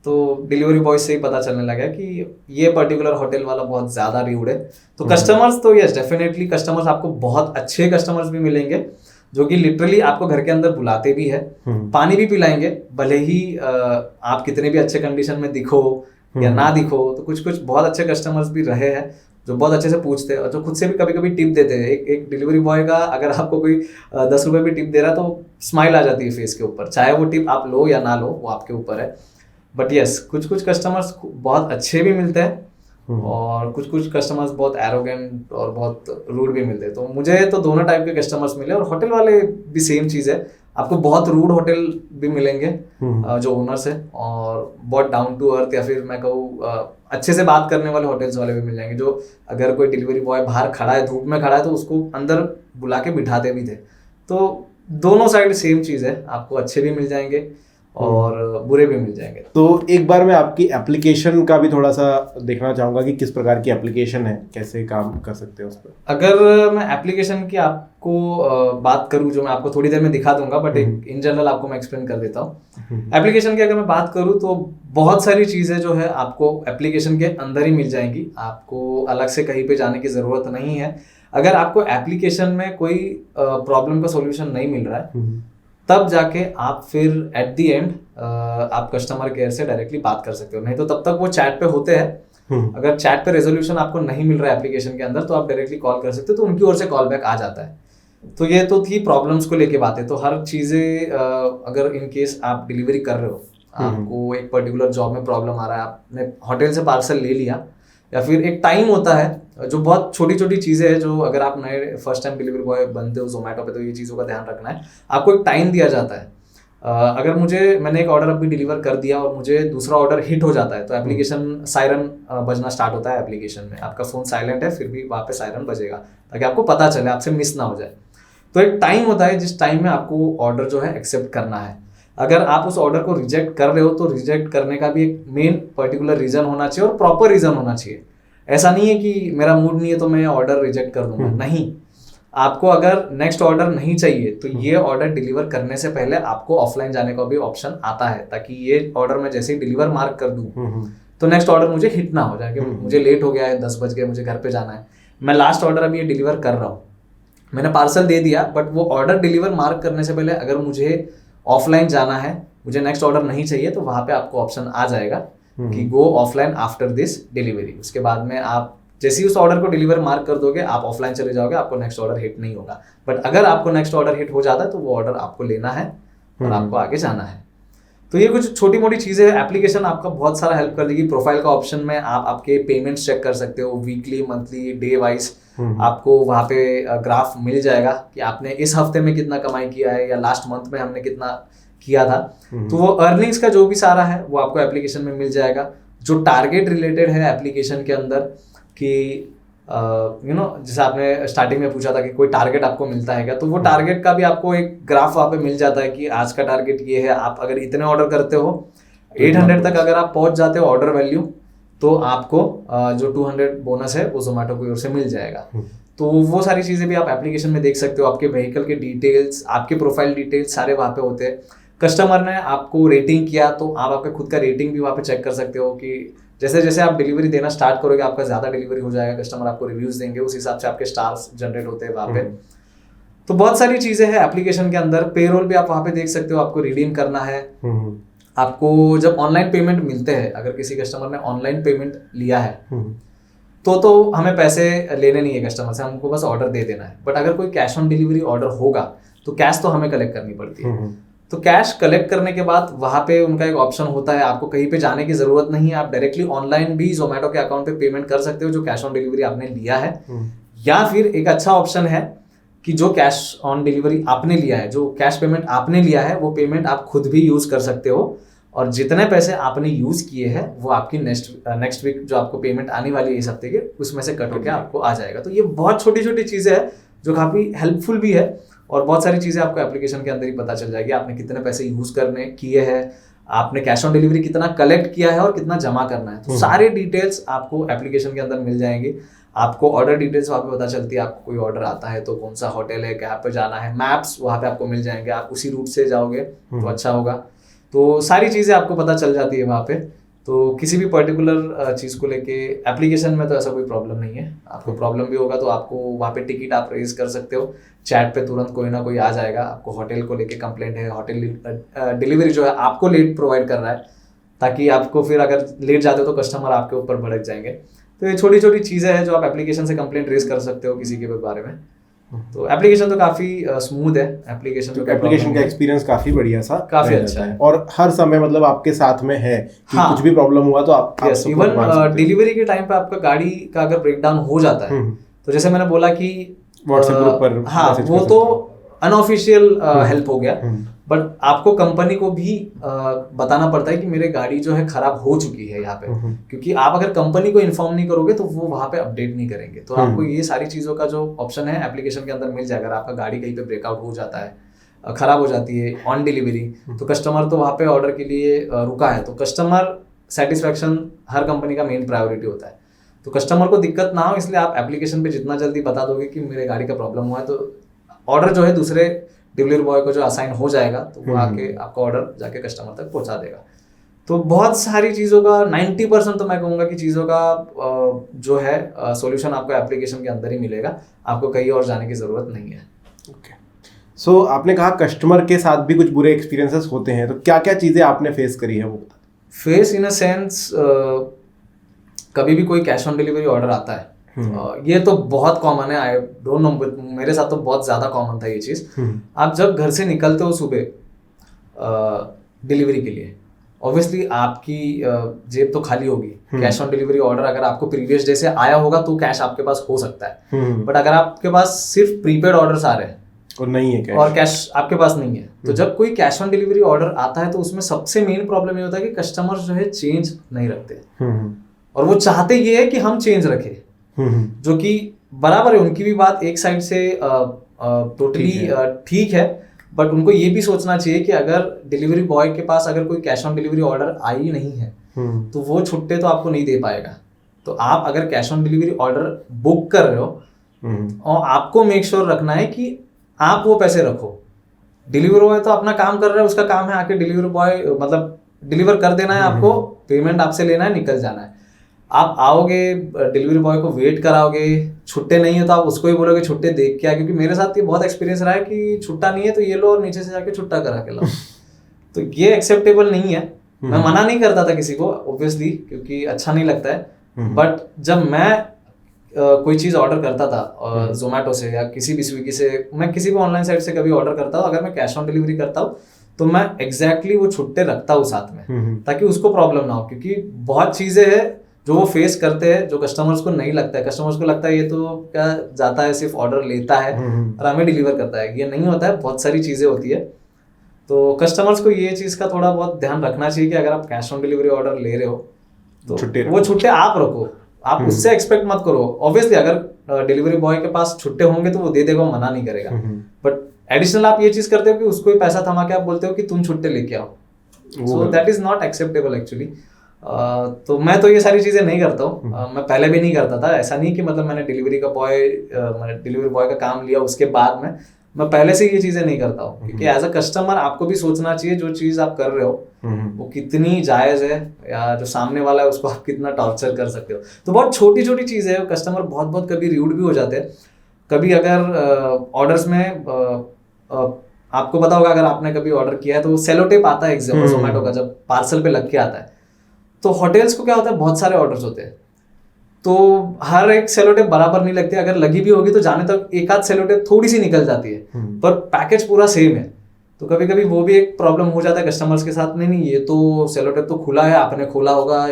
तो डिलीवरी बॉय से ही पता चलने लगा कि ये पर्टिकुलर होटल वाला बहुत ज़्यादा रूड है। तो कस्टमर्स तो यस डेफिनेटली कस्टमर्स आपको बहुत अच्छे कस्टमर्स भी मिलेंगे, जो कि लिटरली आपको घर के अंदर बुलाते भी है, पानी भी पिलाएंगे, भले ही आप कितने भी अच्छे कंडीशन में दिखो या ना दिखो। तो कुछ बहुत अच्छे कस्टमर्स भी रहे हैं जो बहुत अच्छे से पूछते हैं, और जो खुद से भी कभी कभी टिप देते हैं। एक डिलीवरी बॉय का अगर आपको कोई 10 रुपये भी टिप दे रहा है तो स्माइल आ जाती है फेस के ऊपर, चाहे वो टिप आप लो या ना लो, वो आपके ऊपर है। बट यस, कुछ कस्टमर्स बहुत अच्छे भी मिलते हैं, और कुछ कस्टमर्स बहुत एरोगेंट और बहुत रूड भी मिलते हैं। तो मुझे तो दोनों टाइप के कस्टमर्स मिले, और होटल वाले भी सेम चीज़ है, आपको बहुत रूड होटल भी मिलेंगे जो ओनर्स है, और बहुत डाउन टू अर्थ या फिर मैं कहूँ अच्छे से बात करने वाले होटल्स वाले भी मिल जाएंगे, जो अगर कोई डिलीवरी बॉय बाहर खड़ा है, धूप में खड़ा है, तो उसको अंदर बुला के बिठाते भी थे। तो दोनों साइड सेम चीज़ है, आपको अच्छे भी मिल जाएंगे और बुरे भी मिल जाएंगे। तो एक बार मैं आपकी एप्लीकेशन का भी थोड़ा सा देखना चाहूँगा कि किस प्रकार की एप्लीकेशन है, कैसे काम कर सकते हैं उस पर। अगर मैं एप्लीकेशन की आपको बात करूँ, जो मैं आपको थोड़ी देर में दिखा दूंगा, बट इन जनरल आपको मैं एक्सप्लेन कर देता हूँ। एप्लीकेशन की अगर मैं बात करूँ तो बहुत सारी चीज़ें जो है आपको एप्लीकेशन के अंदर ही मिल जाएंगी, आपको अलग से कहीं पे जाने की ज़रूरत नहीं है। अगर आपको एप्लीकेशन में कोई प्रॉब्लम का सोल्यूशन नहीं मिल रहा है, तब जाके आप फिर एट दी एंड आप कस्टमर केयर से डायरेक्टली बात कर सकते हो। नहीं तो तब तक वो चैट पे होते हैं। अगर चैट पे रेजोल्यूशन आपको नहीं मिल रहा है एप्लीकेशन के अंदर, तो आप डायरेक्टली कॉल कर सकते हो, तो उनकी ओर से कॉल बैक आ जाता है। तो ये तो थी प्रॉब्लम्स को लेके बातें। तो हर चीज़ें अगर इन केस आप डिलीवरी कर रहे हो, आपको एक पर्टिकुलर जॉब में प्रॉब्लम आ रहा है, आपने होटल से पार्सल ले लिया, या फिर एक टाइम होता है जो बहुत छोटी छोटी चीज़ें हैं, जो अगर आप नए फर्स्ट टाइम डिलीवरी बॉय बनते हो जोमेटो पे, तो ये चीज़ों का ध्यान रखना है। आपको एक टाइम दिया जाता है। अगर मैंने एक ऑर्डर अभी डिलीवर कर दिया और मुझे दूसरा ऑर्डर हिट हो जाता है, तो एप्लीकेशन सायरन बजना स्टार्ट होता है एप्लीकेशन में। आपका फ़ोन साइलेंट है, फिर भी वहाँ पे सायरन बजेगा ताकि आपको पता चले, आपसे मिस ना हो जाए। तो एक टाइम होता है जिस टाइम में आपको ऑर्डर जो है एक्सेप्ट करना है। अगर आप उस ऑर्डर को रिजेक्ट कर रहे हो, तो रिजेक्ट करने का भी एक मेन पर्टिकुलर रीज़न होना चाहिए, और प्रॉपर रीज़न होना चाहिए। ऐसा नहीं है कि मेरा मूड नहीं है तो मैं ऑर्डर रिजेक्ट कर दूंगा, नहीं। आपको अगर नेक्स्ट ऑर्डर नहीं चाहिए तो ये ऑर्डर डिलीवर करने से पहले आपको ऑफलाइन जाने का भी ऑप्शन आता है, ताकि ये ऑर्डर मैं जैसे ही डिलीवर मार्क कर दूं तो नेक्स्ट ऑर्डर मुझे हिट ना हो जाए कि मुझे लेट हो गया है, 10 बज गए, मुझे घर पे जाना है। मैं लास्ट ऑर्डर अभी ये डिलीवर कर रहा हूँ, मैंने पार्सल दे दिया, बट वो ऑर्डर डिलीवर मार्क करने से पहले अगर मुझे ऑफलाइन जाना है, मुझे नेक्स्ट ऑर्डर नहीं चाहिए, तो वहां पे आपको ऑप्शन आ जाएगा कि गो ऑफलाइन आफ्टर दिस डिलीवरी। उसके बाद में आप जैसे ही उस ऑर्डर को डिलीवर मार्क कर दोगे, आप ऑफलाइन चले जाओगे, आपको नेक्स्ट ऑर्डर हिट नहीं होगा। बट अगर आपको नेक्स्ट ऑर्डर हिट हो जाता है तो वो ऑर्डर आपको लेना है और आपको आगे जाना है। तो ये कुछ छोटी मोटी चीजें हैं। एप्लीकेशन आपका बहुत सारा हेल्प कर देगी। प्रोफाइल का ऑप्शन में आप आपके पेमेंट्स चेक कर सकते हो, वीकली, मंथली, डे वाइज। आपको वहाँ पे ग्राफ मिल जाएगा कि आपने इस हफ्ते में कितना कमाई किया है या लास्ट मंथ में हमने कितना किया था। तो वो अर्निंग्स का जो भी सारा है वो आपको एप्लीकेशन में मिल जाएगा। जो टारगेट रिलेटेड है एप्लीकेशन के अंदर कि जैसे आपने स्टार्टिंग में पूछा था कि कोई टारगेट आपको मिलता है क्या, तो वो टारगेट का भी आपको एक ग्राफ वहाँ पे मिल जाता है कि आज का टारगेट ये है। आप अगर इतने ऑर्डर करते हो, 800 तक अगर आप पहुंच जाते हो ऑर्डर वैल्यू, तो आपको जो 200 बोनस है वो जोमेटो की ओर से मिल जाएगा। तो वो सारी चीजें भी आप एप्लीकेशन में देख सकते हो। आपके व्हीकल के डिटेल्स, आपके प्रोफाइल डिटेल्स सारे वहाँ पे होते हैं। कस्टमर ने आपको रेटिंग किया तो आप आपके खुद का रेटिंग भी वहाँ पे चेक कर सकते हो कि जैसे जैसे आप डिलीवरी देना स्टार्ट करोगे, आपका ज्यादा डिलीवरी हो जाएगा, कस्टमर आपको रिव्यूज देंगे, उस हिसाब से आपके स्टार्स जनरेट होते हैं वहाँ पे। तो बहुत सारी चीजें हैं एप्लीकेशन के अंदर। पेरोल भी आप वहाँ पे देख सकते हो, आपको रिडीम करना है। आपको जब ऑनलाइन पेमेंट मिलते हैं, अगर किसी कस्टमर ने ऑनलाइन पेमेंट लिया है तो हमें पैसे लेने नहीं है कस्टमर से, हमको बस ऑर्डर दे देना है। बट अगर कोई कैश ऑन डिलीवरी ऑर्डर होगा तो कैश तो हमें कलेक्ट करनी पड़ती है। तो कैश कलेक्ट करने के बाद वहां पे उनका एक ऑप्शन होता है, आपको कहीं पे जाने की जरूरत नहीं है, आप डायरेक्टली ऑनलाइन भी जोमेटो के अकाउंट पे पेमेंट कर सकते हो जो कैश ऑन डिलीवरी आपने लिया है। या फिर एक अच्छा ऑप्शन है कि जो कैश ऑन डिलीवरी आपने लिया है, जो कैश पेमेंट आपने लिया है, वो पेमेंट आप खुद भी यूज कर सकते हो और जितने पैसे आपने यूज किए हैं वो आपकी नेक्स्ट वीक जो आपको पेमेंट आने वाली है इस हफ्ते के, उसमें से कट होकर आपको आ जाएगा। तो ये बहुत छोटी छोटी चीजें हैं जो काफी हेल्पफुल भी है और बहुत सारी चीजें आपको एप्लीकेशन के अंदर ही पता चल जाएगी। आपने कितने पैसे यूज करने किए हैं, आपने कैश ऑन डिलीवरी कितना कलेक्ट किया है और कितना जमा करना है, तो सारे डिटेल्स आपको एप्लीकेशन के अंदर मिल जाएंगे। आपको ऑर्डर डिटेल्स वहाँ पे पता चलती है, आपको कोई ऑर्डर आता है तो कौन सा होटल है, क्या पे जाना है, मैप्स वहाँ पे आपको मिल जाएंगे, आप उसी रूट से जाओगे तो अच्छा होगा। तो सारी चीजें आपको पता चल जाती है वहाँ पे। तो किसी भी पर्टिकुलर चीज को लेके एप्लीकेशन में तो ऐसा कोई प्रॉब्लम नहीं है। आपको प्रॉब्लम भी होगा तो आपको वहाँ पे टिकट आप रेज कर सकते हो, चैट पे तुरंत कोई ना कोई आ जाएगा। आपको होटल को लेके कंप्लेंट है, होटल डिलीवरी जो है आपको लेट प्रोवाइड कर रहा है, ताकि आपको फिर अगर लेट जाते हो तो कस्टमर आपके ऊपर भड़क जाएंगे। तो ये छोटी छोटी चीजें हैं जो आप एप्लीकेशन से कंप्लेंट रेज कर सकते हो किसी के बारे में। तो एप्लीकेशन तो काफी स्मूथ है। एप्लीकेशन का एक्सपीरियंस काफी बढ़िया सा, काफी अच्छा है और हर समय मतलब आपके साथ में है कि कुछ भी प्रॉब्लम हुआ तो आप इवन डिलीवरी के टाइम पे आपका गाड़ी का अगर ब्रेकडाउन हो जाता है तो जैसे मैंने बोला कि व्हाट्सएप ग्रुप पर, हाँ वो तो अनऑफिशियल हेल्प हो गया, बट आपको कंपनी को भी बताना पड़ता है कि मेरे गाड़ी जो है खराब हो चुकी है यहाँ पे, क्योंकि आप अगर कंपनी को इन्फॉर्म नहीं करोगे तो वो वहाँ पे अपडेट नहीं करेंगे। तो आपको ये सारी चीजों का जो ऑप्शन है एप्लीकेशन के अंदर मिल जाएगा। अगर आपका गाड़ी कहीं पे ब्रेकआउट हो जाता है, खराब हो जाती है ऑन डिलीवरी, तो कस्टमर तो वहाँ पे ऑर्डर के लिए रुका है, तो कस्टमर सेटिस्फेक्शन हर कंपनी का मेन प्रायोरिटी होता है। तो कस्टमर को दिक्कत ना हो इसलिए आप एप्लीकेशन पे जितना जल्दी बता दोगे कि मेरे गाड़ी का प्रॉब्लम हुआ है, तो ऑर्डर जो है दूसरे डिलीवरी बॉय को जो असाइन हो जाएगा तो वो आके आपका ऑर्डर जाके कस्टमर तक पहुंचा देगा। तो बहुत सारी चीज़ों का 90% तो मैं कहूँगा कि चीज़ों का जो है सॉल्यूशन आपको एप्लीकेशन के अंदर ही मिलेगा, आपको कहीं और जाने की ज़रूरत नहीं है। ओके, सो आपने कहा कस्टमर के साथ भी कुछ बुरे एक्सपीरियंसेस होते हैं, तो क्या क्या चीज़ें आपने फेस करी है वो बता। फेस इन अ सेंस, कभी भी कोई कैश ऑन डिलीवरी ऑर्डर आता है, ये तो बहुत कॉमन है, आई डोंट नो, मेरे साथ तो बहुत ज्यादा कॉमन था ये चीज। आप जब घर से निकलते हो सुबह डिलीवरी के लिए, ऑब्वियसली आपकी जेब तो खाली होगी। कैश ऑन डिलीवरी ऑर्डर अगर आपको प्रीवियस डे से आया होगा तो कैश आपके पास हो सकता है, बट अगर आपके पास सिर्फ प्रीपेड ऑर्डर्स आ रहे हैं और नहीं है कैश, और कैश आपके पास नहीं है, तो जब कोई कैश ऑन डिलीवरी ऑर्डर आता है तो उसमें सबसे मेन प्रॉब्लम ये होता है कि कस्टमर जो है चेंज नहीं रखते, और वो चाहते ये है कि हम चेंज रखें, जो कि बराबर है। उनकी भी बात एक साइड से टोटली ठीक है, बट उनको ये भी सोचना चाहिए कि अगर डिलीवरी बॉय के पास अगर कोई कैश ऑन डिलीवरी ऑर्डर आई नहीं है तो वो छुट्टे तो आपको नहीं दे पाएगा। तो आप अगर cash on delivery order book कर रहे हो और आपको मेक श्योर रखना है कि आप वो पैसे रखो। डिलीवरी बॉय तो अपना काम कर रहा है, उसका काम है आके डिलीवरी बॉय मतलब डिलीवर कर देना है आपको, पेमेंट आपसे लेना है, निकल जाना है। आप आओगे, डिलीवरी बॉय को वेट कराओगे, छुट्टे नहीं है तो आप उसको ही बोलोगे छुट्टे देख के आ, क्योंकि मेरे साथ ये बहुत एक्सपीरियंस रहा है कि छुट्टा नहीं है तो ये लो और नीचे से जाके छुट्टा करा के लाओ। तो ये एक्सेप्टेबल नहीं है। मैं मना नहीं करता था किसी को ऑब्वियसली, क्योंकि अच्छा नहीं लगता है। बट जब मैं कोई चीज ऑर्डर करता था जोमेटो से या किसी भी स्विगी से, मैं किसी भी ऑनलाइन साइट से कभी ऑर्डर करता हूँ, अगर मैं कैश ऑन डिलीवरी करता हूँ तो मैं एग्जैक्टली वो छुट्टे रखता हूँ साथ में, ताकि उसको प्रॉब्लम ना हो। क्योंकि बहुत चीजें हैं जो वो फेस करते हैं जो कस्टमर्स को नहीं लगता है। कस्टमर्स को लगता है ये तो क्या जाता है सिर्फ ऑर्डर लेता है और हमें डिलीवर करता है, ये नहीं होता है, बहुत सारी चीजें होती है। तो कस्टमर्स को ये चीज का थोड़ा बहुत ध्यान रखना चाहिए कि अगर आप कैश ऑन डिलीवरी ऑर्डर ले रहे हो तो वो छुट्टे आप रखो, आप उससे एक्सपेक्ट मत करो। ऑब्वियसली अगर डिलीवरी बॉय के पास छुट्टे होंगे तो वो दे देगा, वो मना नहीं करेगा। बट एडिशनल आप ये चीज करते हो कि उसको ही पैसा थमा के आप बोलते हो कि तुम छुट्टे लेके आओ, so that is not acceptable actually. तो मैं तो ये सारी चीजें नहीं करता हूँ। मैं पहले भी नहीं करता था। ऐसा नहीं कि मतलब मैंने डिलीवरी बॉय का काम लिया उसके बाद में, मैं पहले से ये चीजें नहीं करता हूँ। क्योंकि एज अ कस्टमर आपको भी सोचना चाहिए जो चीज आप कर रहे हो वो कितनी जायज है, या जो सामने वाला है उसको आप कितना टॉर्चर कर सकते हो। तो बहुत छोटी छोटी चीज है, कस्टमर बहुत बहुत कभी रूड भी हो जाते हैं। कभी अगर ऑर्डर्स में आपको पता होगा, अगर आपने कभी ऑर्डर किया है तो सेलो टेप आता है जोमेटो का, जब पार्सल पे लग के आता है। तो होटल्स को क्या होता है, बहुत सारे ऑर्डर्स होते हैं तो हर एक सेलो टेप बराबर नहीं लगती। अगर लगी भी होगी तो जाने तक एक आध सेलो टेप थोड़ी सी निकल जाती है, पर पैकेज पूरा सेम है। तो कभी कभी वो भी एक प्रॉब्लम हो जाता है कस्टमर्स के साथ, नहीं ये तो सेलो टेप तो खुला है, आपने खोला होगा,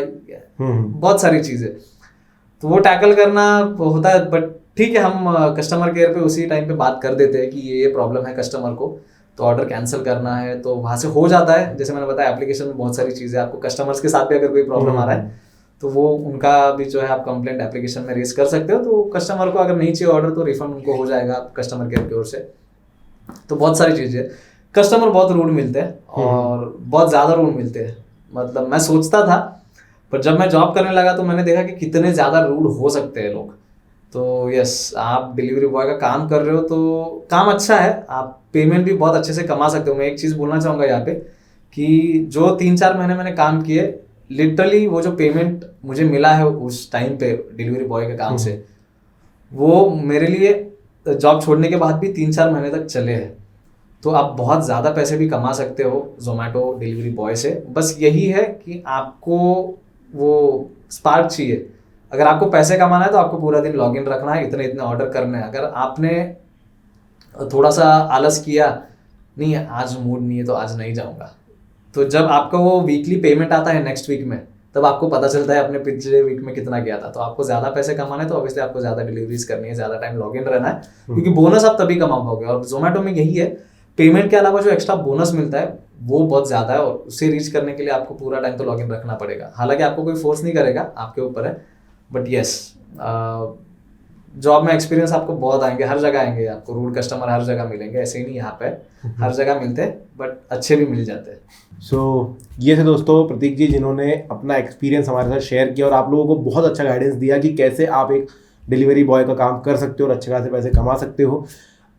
बहुत सारी चीजें। तो वो टैकल करना होता है। बट ठीक है, हम कस्टमर केयर पे उसी टाइम पे बात कर देते हैं कि ये प्रॉब्लम है कस्टमर को, तो ऑर्डर कैंसिल करना है, तो वहां से हो जाता है। जैसे मैंने बताया एप्लीकेशन में बहुत सारी चीजें, आपको कस्टमर्स के साथ भी अगर कोई प्रॉब्लम आ रहा है तो वो उनका भी जो है आप कंप्लेंट एप्लीकेशन में रेज कर सकते हो। तो कस्टमर को अगर नहीं चाहिए ऑर्डर तो रिफंड उनको हो जाएगा कस्टमर केयर की ओर से। तो बहुत सारी चीजें, कस्टमर बहुत रूड मिलते हैं और बहुत ज्यादा रूड मिलते हैं। मतलब मैं सोचता था, पर जब मैं जॉब करने लगा तो मैंने देखा कि कितने ज्यादा रूड हो सकते हैं लोग। तो यस, आप डिलीवरी बॉय का काम कर रहे हो तो काम अच्छा है, आप पेमेंट भी बहुत अच्छे से कमा सकते हो। मैं एक चीज बोलना चाहूंगा यहाँ पे कि जो 3-4 महीने मैंने काम किए, लिटरली वो जो पेमेंट मुझे मिला है उस टाइम पे डिलीवरी बॉय के काम से, वो मेरे लिए जॉब छोड़ने के बाद भी 3-4 महीने तक चले हैं। तो आप बहुत ज़्यादा पैसे भी कमा सकते हो जोमेटो डिलीवरी बॉय से। बस यही है कि आपको वो स्पार्क चाहिए। अगर आपको पैसे कमाना है तो आपको पूरा दिन लॉगिन रखना है, इतने इतने ऑर्डर करने हैं। अगर आपने थोड़ा सा आलस किया, नहीं आज मूड नहीं है तो आज नहीं जाऊंगा, तो जब आपका वो वीकली पेमेंट आता है नेक्स्ट वीक में, तब आपको पता चलता है अपने पिछले वीक में कितना गया था। तो आपको ज्यादा पैसे कमाने तो ऑब्वियसली आपको ज्यादा डिलीवरीज करनी है, ज्यादा टाइम लॉगिन रहना है, क्योंकि बोनस आप तभी कमा पाओगे। और जोमेटो में यही है, पेमेंट के अलावा जो एक्स्ट्रा बोनस मिलता है वो बहुत ज्यादा है, और उसे रीच करने के लिए आपको पूरा टाइम तो लॉगिन रखना पड़ेगा। हालांकि आपको कोई फोर्स नहीं करेगा, आपके ऊपर है। बट यस, जॉब में एक्सपीरियंस आपको बहुत आएंगे, हर जगह आएंगे आपको, रूड कस्टमर हर जगह मिलेंगे, ऐसे ही नहीं यहाँ पे हर जगह मिलते हैं, बट अच्छे भी मिल जाते हैं। ये थे दोस्तों प्रतीक जी, जिन्होंने अपना एक्सपीरियंस हमारे साथ शेयर किया और आप लोगों को बहुत अच्छा गाइडेंस दिया कि कैसे आप एक डिलीवरी बॉय का काम कर सकते हो और अच्छे खासे पैसे कमा सकते हो।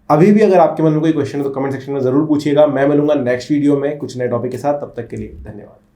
अभी भी अगर आपके मन में कोई क्वेश्चन है तो कमेंट सेक्शन में ज़रूर पूछिएगा। मैं मिलूंगा नेक्स्ट वीडियो में कुछ नए टॉपिक के साथ। तब तक के लिए धन्यवाद।